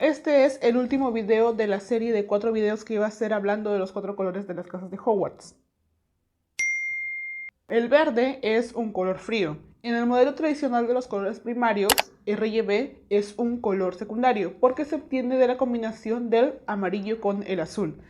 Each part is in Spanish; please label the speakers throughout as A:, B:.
A: Este es el último video de la serie de 4 videos que iba a ser hablando de los 4 colores de las casas de Hogwarts. El verde es un color frío. En el modelo tradicional de los colores primarios, RGB es un color secundario porque se obtiene de la combinación del amarillo con el azul.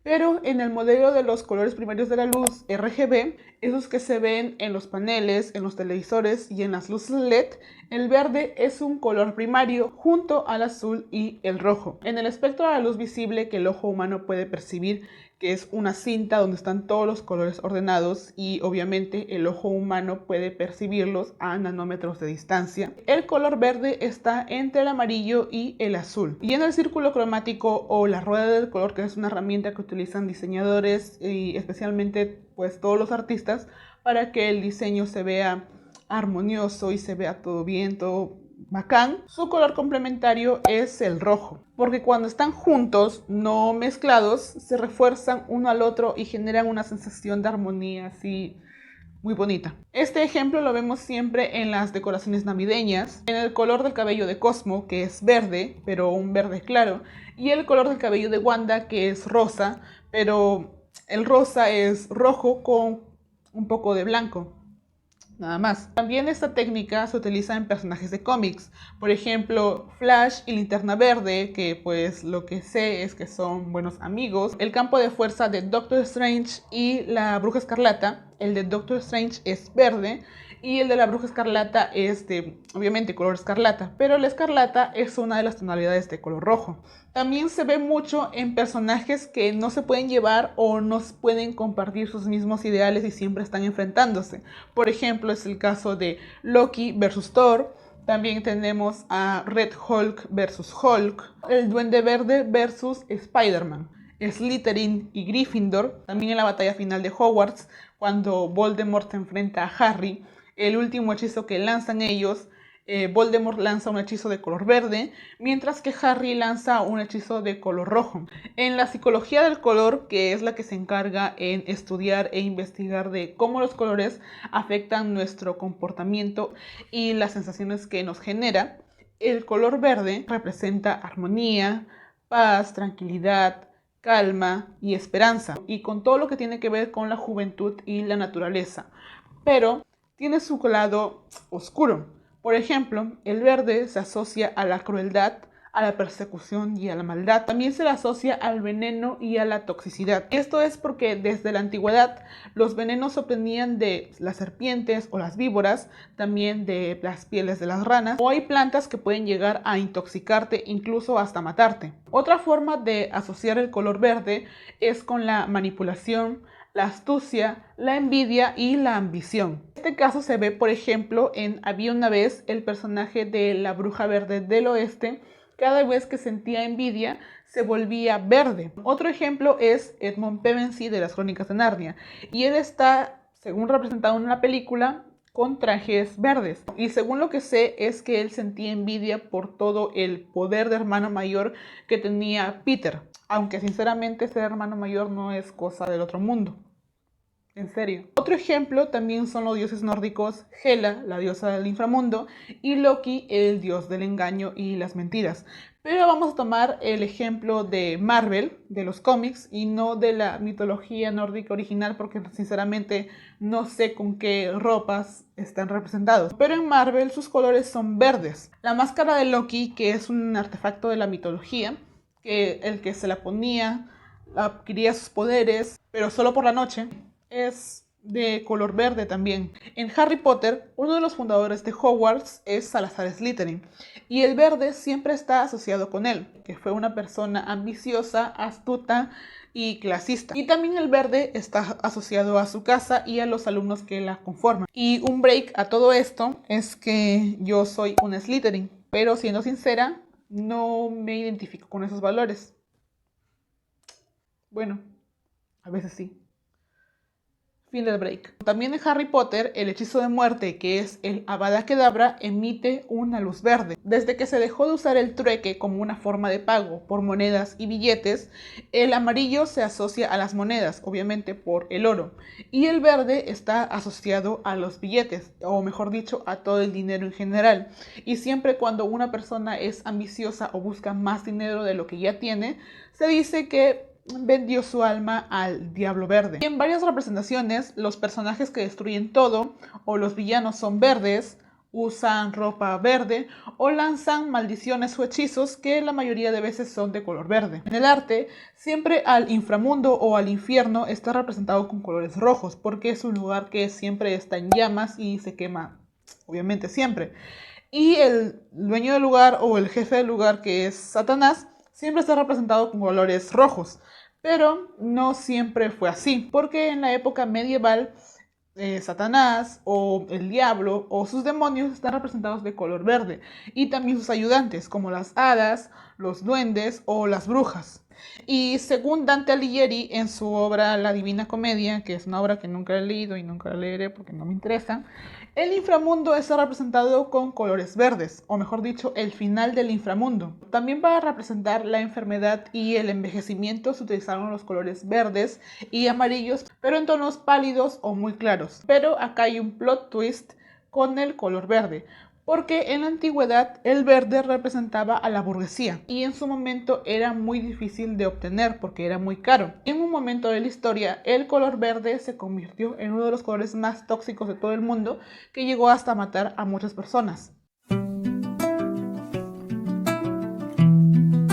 A: Pero en el modelo de los colores primarios de la luz, RGB, esos que se ven en los paneles, en los televisores y en las luces LED, el verde es un color primario junto al azul y el rojo. En el espectro de la luz visible que el ojo humano puede percibir, que es una cinta donde están todos los colores ordenados y obviamente el ojo humano puede percibirlos a nanómetros de distancia. El color verde está entre el amarillo y el azul. Y en el círculo cromático o la rueda del color, que es una herramienta que utilizan diseñadores y especialmente pues todos los artistas para que el diseño se vea armonioso y se vea todo bien, todo bacán, su color complementario es el rojo, porque cuando están juntos, no mezclados, se refuerzan uno al otro y generan una sensación de armonía así muy bonita. Este ejemplo lo vemos siempre en las decoraciones navideñas, en el color del cabello de Cosmo, que es verde, pero un verde claro, y el color del cabello de Wanda, que es rosa, pero el rosa es rojo con un poco de blanco. Nada más. También esta técnica se utiliza en personajes de cómics. Por ejemplo, Flash y Linterna Verde, que pues lo que sé es que son buenos amigos. El campo de fuerza de Doctor Strange y la Bruja Escarlata. El de Doctor Strange es verde y el de la Bruja Escarlata es de, obviamente, color escarlata. Pero la escarlata es una de las tonalidades de color rojo. También se ve mucho en personajes que no se pueden llevar o no pueden compartir sus mismos ideales y siempre están enfrentándose. Por ejemplo, es el caso de Loki versus Thor. También tenemos a Red Hulk versus Hulk. El Duende Verde versus Spider-Man. Slytherin y Gryffindor. También en la batalla final de Hogwarts, cuando Voldemort se enfrenta a Harry. El último hechizo que lanzan ellos, Voldemort lanza un hechizo de color verde, mientras que Harry lanza un hechizo de color rojo. En la psicología del color, que es la que se encarga en estudiar e investigar de cómo los colores afectan nuestro comportamiento y las sensaciones que nos genera, el color verde representa armonía, paz, tranquilidad, calma y esperanza, y con todo lo que tiene que ver con la juventud y la naturaleza. Pero tiene su lado oscuro. Por ejemplo, el verde se asocia a la crueldad, a la persecución y a la maldad. También se le asocia al veneno y a la toxicidad. Esto es porque desde la antigüedad los venenos se obtenían de las serpientes o las víboras, también de las pieles de las ranas, o hay plantas que pueden llegar a intoxicarte, incluso hasta matarte. Otra forma de asociar el color verde es con la manipulación, la astucia, la envidia y la ambición. En este caso se ve, por ejemplo, en Había una vez, el personaje de la Bruja Verde del Oeste. Cada vez que sentía envidia, se volvía verde. Otro ejemplo es Edmund Pevensey de las Crónicas de Narnia. Y él está, según representado en la película, con trajes verdes. Y según lo que sé, es que él sentía envidia por todo el poder de hermano mayor que tenía Peter. Aunque sinceramente ser hermano mayor no es cosa del otro mundo. En serio. Otro ejemplo también son los dioses nórdicos, Hela, la diosa del inframundo, y Loki, el dios del engaño y las mentiras. Pero vamos a tomar el ejemplo de Marvel, de los cómics, y no de la mitología nórdica original, porque sinceramente no sé con qué ropas están representados. Pero en Marvel sus colores son verdes. La máscara de Loki, que es un artefacto de la mitología, que el que se la ponía adquiría sus poderes, pero solo por la noche, es de color verde también. En Harry Potter, uno de los fundadores de Hogwarts es Salazar Slytherin, y el verde siempre está asociado con él, que fue una persona ambiciosa, astuta y clasista. Y también el verde está asociado a su casa y a los alumnos que la conforman. Y un break a todo esto es que yo soy un Slytherin, pero siendo sincera, no me identifico con esos valores. Bueno, a veces sí. Fin del break. También en Harry Potter, el hechizo de muerte, que es el Avada Kedavra, emite una luz verde. Desde que se dejó de usar el trueque como una forma de pago por monedas y billetes, el amarillo se asocia a las monedas, obviamente por el oro, y el verde está asociado a los billetes, o mejor dicho, a todo el dinero en general. Y siempre cuando una persona es ambiciosa o busca más dinero de lo que ya tiene, se dice que vendió su alma al Diablo Verde. Y en varias representaciones, los personajes que destruyen todo o los villanos son verdes, usan ropa verde o lanzan maldiciones o hechizos que la mayoría de veces son de color verde. En el arte, siempre al inframundo o al infierno está representado con colores rojos porque es un lugar que siempre está en llamas y se quema, obviamente siempre. Y el dueño del lugar o el jefe del lugar, que es Satanás, siempre está representado con colores rojos. Pero no siempre fue así, porque en la época medieval Satanás o el diablo o sus demonios están representados de color verde, y también sus ayudantes como las hadas, los duendes o las brujas. Y según Dante Alighieri en su obra La Divina Comedia, que es una obra que nunca he leído y nunca la leeré porque no me interesa, el inframundo está representado con colores verdes, o mejor dicho, el final del inframundo. También para representar la enfermedad y el envejecimiento se utilizaron los colores verdes y amarillos, pero en tonos pálidos o muy claros. Pero acá hay un plot twist con el color verde, porque en la antigüedad el verde representaba a la burguesía y en su momento era muy difícil de obtener porque era muy caro. En un momento de la historia, el color verde se convirtió en uno de los colores más tóxicos de todo el mundo, que llegó hasta matar a muchas personas.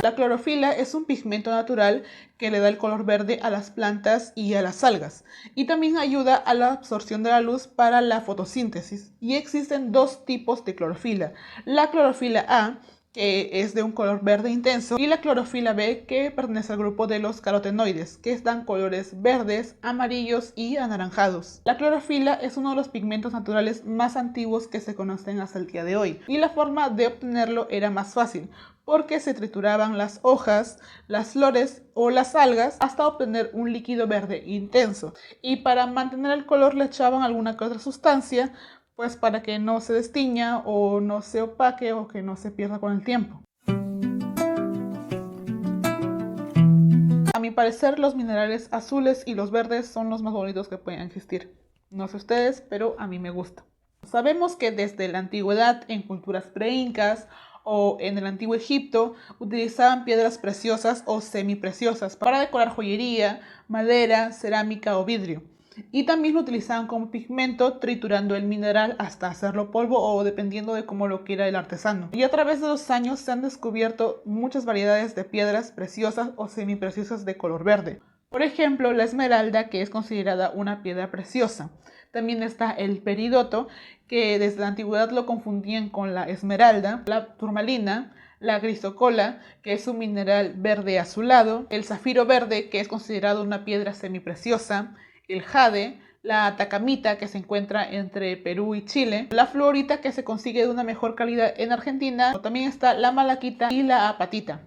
A: La clorofila es un pigmento natural que le da el color verde a las plantas y a las algas, y también ayuda a la absorción de la luz para la fotosíntesis. Y existen dos tipos de clorofila: la clorofila A, que es de un color verde intenso, y la clorofila B, que pertenece al grupo de los carotenoides, que dan colores verdes, amarillos y anaranjados. La clorofila es uno de los pigmentos naturales más antiguos que se conocen hasta el día de hoy, y la forma de obtenerlo era más fácil, porque se trituraban las hojas, las flores o las algas hasta obtener un líquido verde intenso. Y para mantener el color le echaban alguna que otra sustancia, pues para que no se destiña o no se opaque o que no se pierda con el tiempo. A mi parecer, los minerales azules y los verdes son los más bonitos que pueden existir. No sé ustedes, pero a mí me gusta. Sabemos que desde la antigüedad, en culturas pre-incas o en el antiguo Egipto, utilizaban piedras preciosas o semipreciosas para decorar joyería, madera, cerámica o vidrio. Y también lo utilizaban como pigmento, triturando el mineral hasta hacerlo polvo o dependiendo de cómo lo quiera el artesano. Y a través de los años se han descubierto muchas variedades de piedras preciosas o semipreciosas de color verde. Por ejemplo, la esmeralda, que es considerada una piedra preciosa. También está el peridoto, que desde la antigüedad lo confundían con la esmeralda, la turmalina, la grisocola, que es un mineral verde azulado, el zafiro verde, que es considerado una piedra semipreciosa, el jade, la atacamita, que se encuentra entre Perú y Chile, la fluorita, que se consigue de una mejor calidad en Argentina, también está la malaquita y la apatita.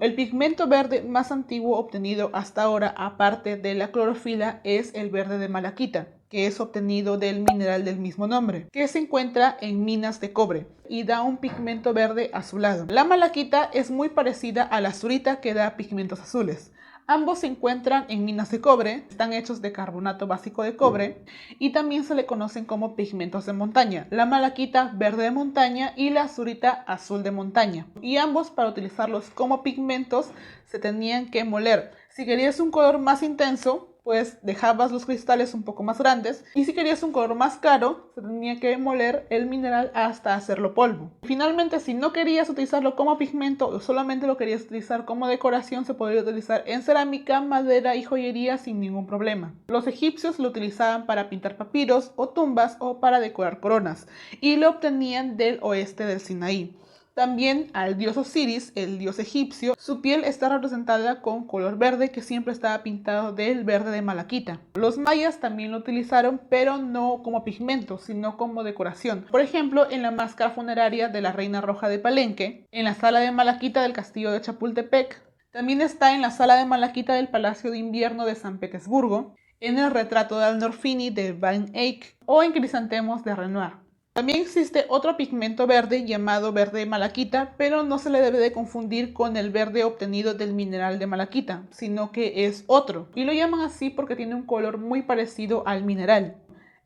A: El pigmento verde más antiguo obtenido hasta ahora, aparte de la clorofila, es el verde de malaquita, que es obtenido del mineral del mismo nombre, que se encuentra en minas de cobre y da un pigmento verde azulado. La malaquita es muy parecida a la azurita, que da pigmentos azules. Ambos se encuentran en minas de cobre, están hechos de carbonato básico de cobre y también se le conocen como pigmentos de montaña. La malaquita verde de montaña y la azurita azul de montaña. Y ambos, para utilizarlos como pigmentos, se tenían que moler. Si querías un color más intenso, pues dejabas los cristales un poco más grandes, y si querías un color más claro, se tenía que moler el mineral hasta hacerlo polvo. Finalmente, si no querías utilizarlo como pigmento o solamente lo querías utilizar como decoración, se podría utilizar en cerámica, madera y joyería sin ningún problema. Los egipcios lo utilizaban para pintar papiros o tumbas o para decorar coronas, y lo obtenían del oeste del Sinaí. También al dios Osiris, el dios egipcio, su piel está representada con color verde, que siempre estaba pintado del verde de malaquita. Los mayas también lo utilizaron, pero no como pigmento, sino como decoración. Por ejemplo, en la máscara funeraria de la Reina Roja de Palenque, en la sala de malaquita del castillo de Chapultepec, También está en la sala de malaquita del Palacio de Invierno de San Petersburgo, en el retrato de Arnolfini de Van Eyck o en Crisantemos de Renoir. También existe otro pigmento verde llamado verde malaquita, pero no se le debe de confundir con el verde obtenido del mineral de malaquita, sino que es otro, y lo llaman así porque tiene un color muy parecido al mineral.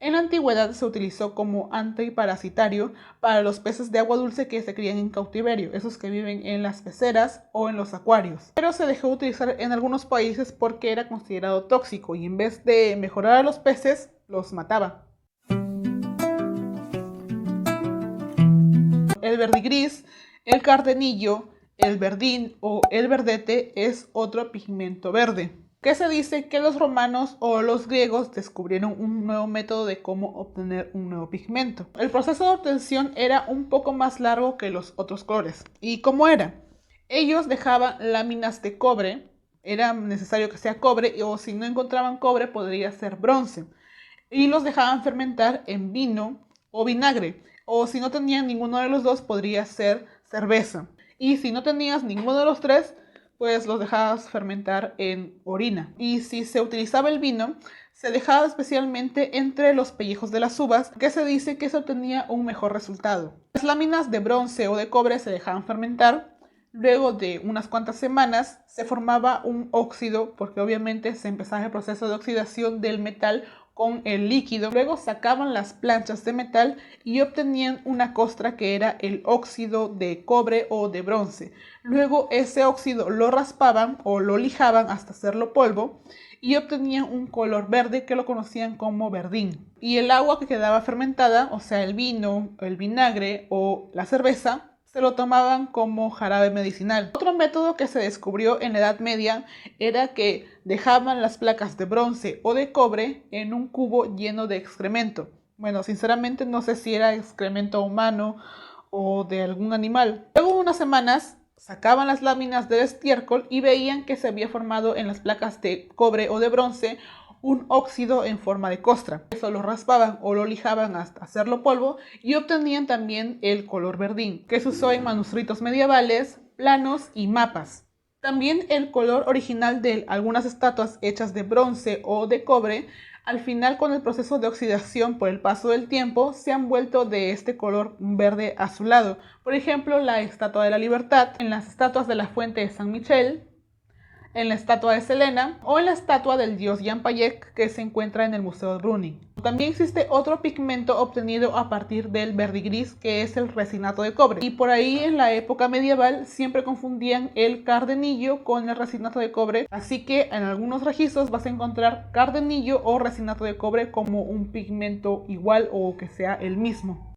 A: En la antigüedad se utilizó como antiparasitario para los peces de agua dulce que se crían en cautiverio, esos que viven en las peceras o en los acuarios. Pero se dejó de utilizar en algunos países porque era considerado tóxico y en vez de mejorar a los peces, los mataba. El verdigris, el cardenillo, el verdín o el verdete es otro pigmento verde, que se dice que los romanos o los griegos descubrieron un nuevo método de cómo obtener un nuevo pigmento. El proceso de obtención era un poco más largo que los otros colores. ¿Y cómo era? Ellos dejaban láminas de cobre, era necesario que sea cobre, o si no encontraban cobre podría ser bronce, y los dejaban fermentar en vino o vinagre, o si no tenían ninguno de los dos podría ser cerveza, y si no tenías ninguno de los tres, pues los dejabas fermentar en orina. Y si se utilizaba el vino, se dejaba especialmente entre los pellejos de las uvas, que se dice que se obtenía un mejor resultado. Las láminas de bronce o de cobre se dejaban fermentar. Luego de unas cuantas semanas se formaba un óxido, porque obviamente se empezaba el proceso de oxidación del metal con el líquido. Luego sacaban las planchas de metal y obtenían una costra que era el óxido de cobre o de bronce. Luego ese óxido lo raspaban o lo lijaban hasta hacerlo polvo y obtenían un color verde que lo conocían como verdín. Y el agua que quedaba fermentada, o sea el vino, el vinagre o la cerveza, se lo tomaban como jarabe medicinal. Otro método que se descubrió en la Edad Media era que dejaban las placas de bronce o de cobre en un cubo lleno de excremento. Bueno, sinceramente no sé si era excremento humano o de algún animal. Luego de unas semanas sacaban las láminas del estiércol y veían que se había formado en las placas de cobre o de bronce un óxido en forma de costra. Eso lo raspaban o lo lijaban hasta hacerlo polvo y obtenían también el color verdín, que se usó en manuscritos medievales, planos y mapas. También el color original de algunas estatuas hechas de bronce o de cobre, al final con el proceso de oxidación por el paso del tiempo, se han vuelto de este color verde azulado. Por ejemplo, la Estatua de la Libertad, en las estatuas de la Fuente de San Michel, en la estatua de Selena o en la estatua del dios Jan Payek que se encuentra en el Museo de Bruni. También existe otro pigmento obtenido a partir del verdigris, que es el resinato de cobre. Y por ahí en la época medieval siempre confundían el cardenillo con el resinato de cobre, así que en algunos registros vas a encontrar cardenillo o resinato de cobre como un pigmento igual o que sea el mismo.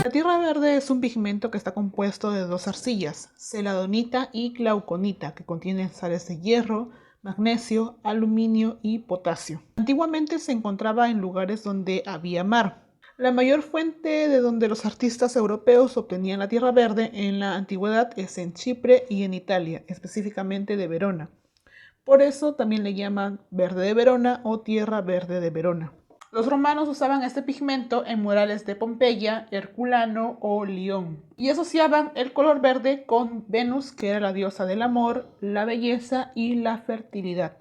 A: La tierra verde es un pigmento que está compuesto de dos arcillas, celadonita y glauconita, que contienen sales de hierro, magnesio, aluminio y potasio. Antiguamente se encontraba en lugares donde había mar. La mayor fuente de donde los artistas europeos obtenían la tierra verde en la antigüedad es en Chipre y en Italia, específicamente de Verona. Por eso también le llaman verde de Verona o tierra verde de Verona. Los romanos usaban este pigmento en murales de Pompeya, Herculano o Lión y asociaban el color verde con Venus, que era la diosa del amor, la belleza y la fertilidad.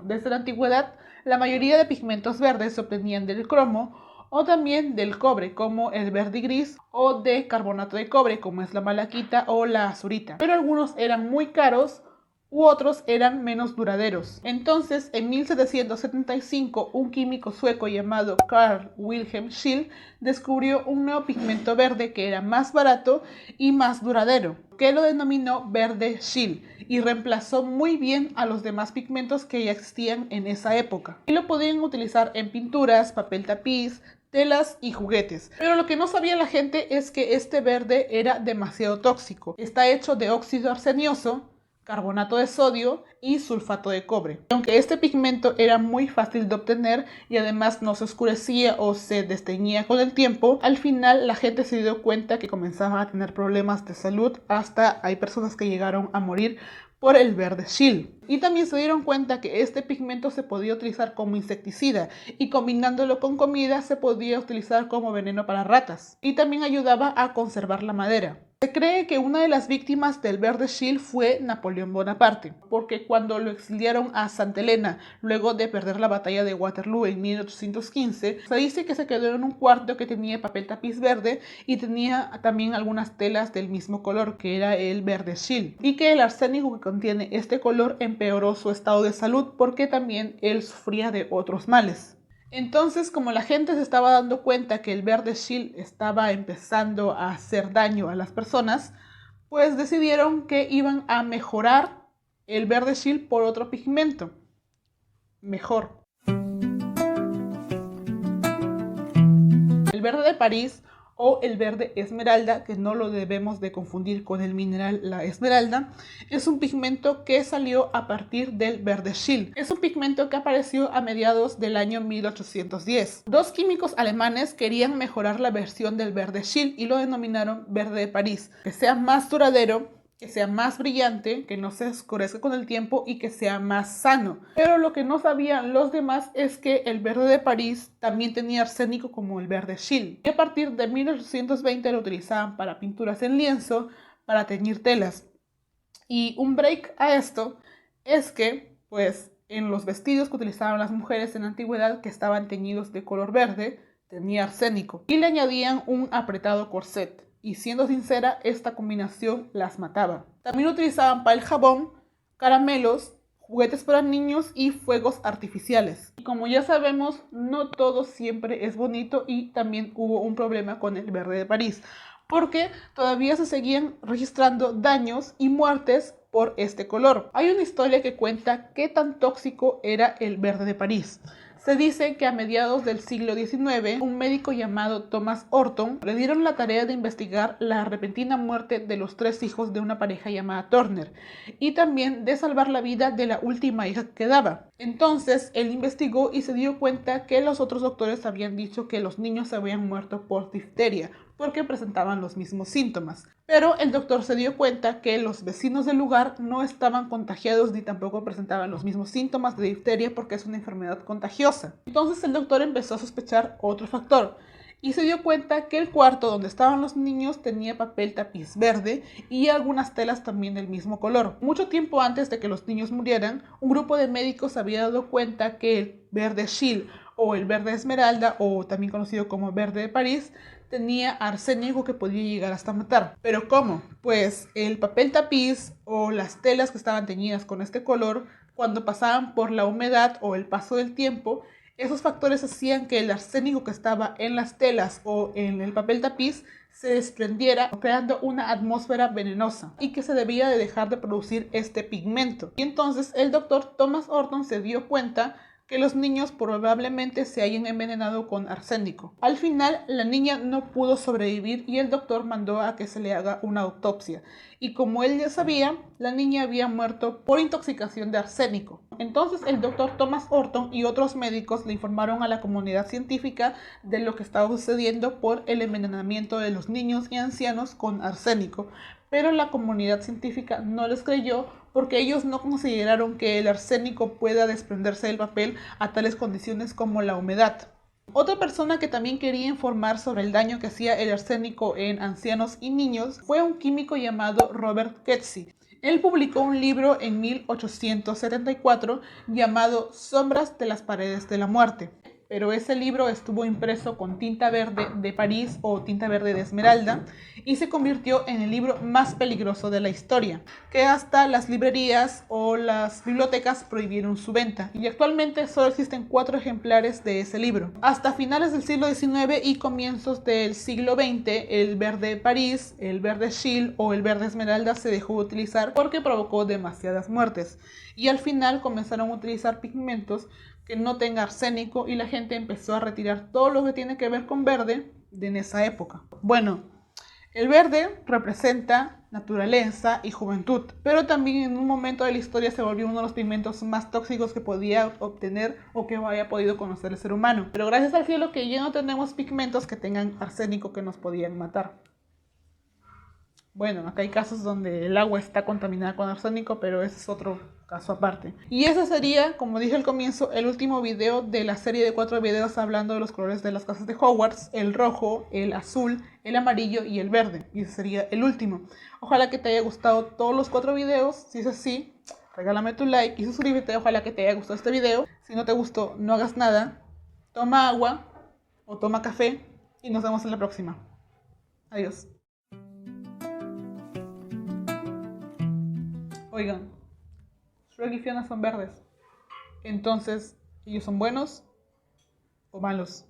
A: Desde la antigüedad, la mayoría de pigmentos verdes se obtenían del cromo o también del cobre, como el verdigris, o de carbonato de cobre, como es la malaquita o la azurita. Pero algunos eran muy caros u otros eran menos duraderos. Entonces, en 1775, un químico sueco llamado Carl Wilhelm Scheele descubrió un nuevo pigmento verde que era más barato y más duradero, que lo denominó verde Scheele y reemplazó muy bien a los demás pigmentos que ya existían en esa época. Y lo podían utilizar en pinturas, papel tapiz, telas y juguetes. Pero lo que no sabía la gente es que este verde era demasiado tóxico. Está hecho de óxido arsenioso, carbonato de sodio y sulfato de cobre. Aunque este pigmento era muy fácil de obtener y además no se oscurecía o se desteñía con el tiempo, al final la gente se dio cuenta que comenzaban a tener problemas de salud, hasta hay personas que llegaron a morir por el verde Scheele. Y también se dieron cuenta que este pigmento se podía utilizar como insecticida y combinándolo con comida se podía utilizar como veneno para ratas. Y también ayudaba a conservar la madera. Se cree que una de las víctimas del verde Scheele fue Napoleón Bonaparte, porque cuando lo exiliaron a Santa Helena luego de perder la batalla de Waterloo en 1815, se dice que se quedó en un cuarto que tenía papel tapiz verde y tenía también algunas telas del mismo color, que era el verde Scheele, y que el arsénico que contiene este color empeoró su estado de salud porque también él sufría de otros males. Entonces, como la gente se estaba dando cuenta que el verde Scheele estaba empezando a hacer daño a las personas, pues decidieron que iban a mejorar el verde Scheele por otro pigmento mejor. El verde de París o el verde esmeralda, que no lo debemos de confundir con el mineral la esmeralda, es un pigmento que salió a partir del verde Scheele. Es un pigmento que apareció a mediados del año 1810. Dos químicos alemanes querían mejorar la versión del verde Scheele y lo denominaron verde de París, que sea más duradero, que sea más brillante, que no se oscurezca con el tiempo y que sea más sano. Pero lo que no sabían los demás es que el verde de París también tenía arsénico como el verde Scheele. Y a partir de 1820 lo utilizaban para pinturas en lienzo, para teñir telas. Y un break a esto es que, pues, en los vestidos que utilizaban las mujeres en la antigüedad que estaban teñidos de color verde, tenía arsénico. Y le añadían un apretado corset. Y siendo sincera, esta combinación las mataba. También utilizaban para el jabón, caramelos, juguetes para niños y fuegos artificiales. Y como ya sabemos, no todo siempre es bonito y también hubo un problema con el verde de París, porque todavía se seguían registrando daños y muertes por este color. Hay una historia que cuenta qué tan tóxico era el verde de París. Se dice que a mediados del siglo XIX, un médico llamado Thomas Horton le dieron la tarea de investigar la repentina muerte de los 3 hijos de una pareja llamada Turner y también de salvar la vida de la última hija que quedaba. Entonces, él investigó y se dio cuenta que los otros doctores habían dicho que los niños se habían muerto por difteria, porque presentaban los mismos síntomas. Pero el doctor se dio cuenta que los vecinos del lugar no estaban contagiados ni tampoco presentaban los mismos síntomas de difteria porque es una enfermedad contagiosa. Entonces el doctor empezó a sospechar otro factor y se dio cuenta que el cuarto donde estaban los niños tenía papel tapiz verde y algunas telas también del mismo color. Mucho tiempo antes de que los niños murieran, un grupo de médicos había dado cuenta que el verde Scheele o el verde esmeralda, o también conocido como verde de París, tenía arsénico que podía llegar hasta matar. ¿Pero cómo? Pues el papel tapiz o las telas que estaban teñidas con este color, cuando pasaban por la humedad o el paso del tiempo, esos factores hacían que el arsénico que estaba en las telas o en el papel tapiz se desprendiera, creando una atmósfera venenosa y que se debía de dejar de producir este pigmento. Y entonces el doctor Thomas Horton se dio cuenta que los niños probablemente se hayan envenenado con arsénico. Al final, la niña no pudo sobrevivir y el doctor mandó a que se le haga una autopsia. Y como él ya sabía, la niña había muerto por intoxicación de arsénico. Entonces, el doctor Thomas Horton y otros médicos le informaron a la comunidad científica de lo que estaba sucediendo por el envenenamiento de los niños y ancianos con arsénico. Pero la comunidad científica no les creyó porque ellos no consideraron que el arsénico pueda desprenderse del papel a tales condiciones como la humedad. Otra persona que también quería informar sobre el daño que hacía el arsénico en ancianos y niños fue un químico llamado Robert Kersey. Él publicó un libro en 1874 llamado Sombras de las paredes de la muerte. Pero ese libro estuvo impreso con tinta verde de París o tinta verde de Esmeralda y se convirtió en el libro más peligroso de la historia, que hasta las librerías o las bibliotecas prohibieron su venta. Y actualmente solo existen 4 ejemplares de ese libro. Hasta finales del siglo XIX y comienzos del siglo XX, el verde de París, el verde Scheele o el verde Esmeralda se dejó de utilizar porque provocó demasiadas muertes. Y al final comenzaron a utilizar pigmentos que no tenga arsénico y la gente empezó a retirar todo lo que tiene que ver con verde en esa época. Bueno, el verde representa naturaleza y juventud, pero también en un momento de la historia se volvió uno de los pigmentos más tóxicos que podía obtener o que haya podido conocer el ser humano. Pero gracias al cielo que ya no tenemos pigmentos que tengan arsénico que nos podían matar. Bueno, acá hay casos donde el agua está contaminada con arsénico, pero ese es otro caso aparte. Y ese sería, como dije al comienzo, el último video de la serie de 4 videos hablando de los colores de las casas de Hogwarts: el rojo, el azul, el amarillo y el verde. Y ese sería el último. Ojalá que te haya gustado todos los 4 videos. Si es así, regálame tu like y suscríbete. Ojalá que te haya gustado este video. Si no te gustó, no hagas nada. Toma agua o toma café y nos vemos en la próxima. Adiós. Oigan, Shrek y Fiona son verdes. Entonces, ¿ellos son buenos o malos?